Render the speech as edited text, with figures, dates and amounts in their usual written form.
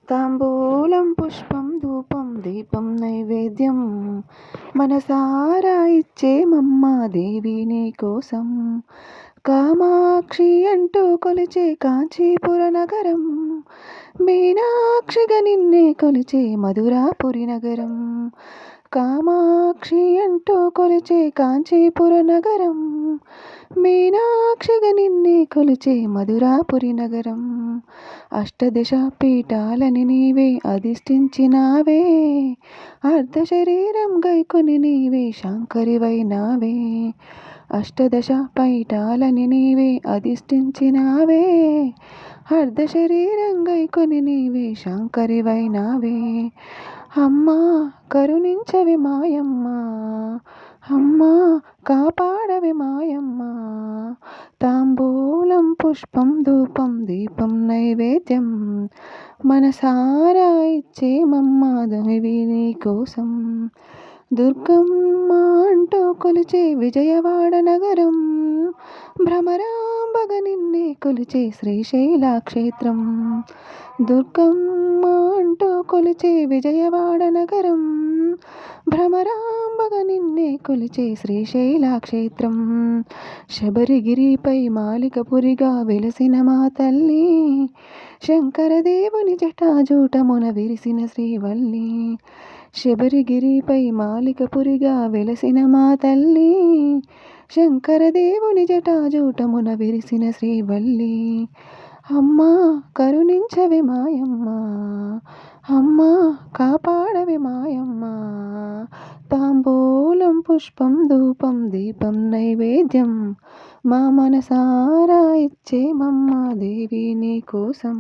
తాంబూలం పుష్పం ధూపం దీపం నైవేద్యం మనసారా ఇచ్చేమమ్మ దేవి నీ కోసం. కామాక్షి అంటూ కొలిచే కాంచీపుర నగరం, మీనాక్షిగా నిన్నే కొలిచే మధురాపురి నగరం. కామాక్షి అంటూ కొలిచే కాంచీపుర నగరం, మీనాక్షిగా నిన్నే కొలిచే మధురాపురి నగరం. అష్టదశ పీఠాలని నీవే అధిష్ఠించినావే, అర్ధ శరీరం గైకొని నీవే శాంకరివైనావే. అష్టదశ పీఠాలని నీవే అధిష్ఠించినావే, అర్ధ శరీరం గైకొని నీవే శాంకరివైనావే. అమ్మా కరుణించవి మాయమ్మ, అమ్మా కాపాడవి మాయమ్మ. తాంబూలం పుష్పం ధూపం దీపం నైవేద్యం మనసారా ఇచ్చేమమ్మ దేవి నీ కోసం. దుర్గమ్మ అంటూ కొలిచే విజయవాడ నగరం, భ్రమరాంబగ నిన్నే కొలిచే శ్రీశైల క్షేత్రం. దుర్గమ్మ అంటూ కొలిచే విజయవాడ నగరం, భ్రమరాంబగ నిన్నే కొలిచే శ్రీశైల క్షేత్రం. శబరిగిరిపై మాలికపురిగా వెలసిన మా తల్లి, శంకరదేవుని జటాజూటమున విరిసిన శ్రీవల్లి. శబరిగిరిపై మాలికపురిగా వెలసిన మా తల్లి, శంకరదేవుని జటాజూటమున విరిసిన శ్రీవల్లి. అమ్మా కరుణించవి మాయమ్మ, అమ్మా కాపాడవి మాయమ్మ. తాంబూలం పుష్పం ధూపం దీపం నైవేద్యం మా మనసారా ఇచ్చేమమ్మ దేవి నీ కోసం.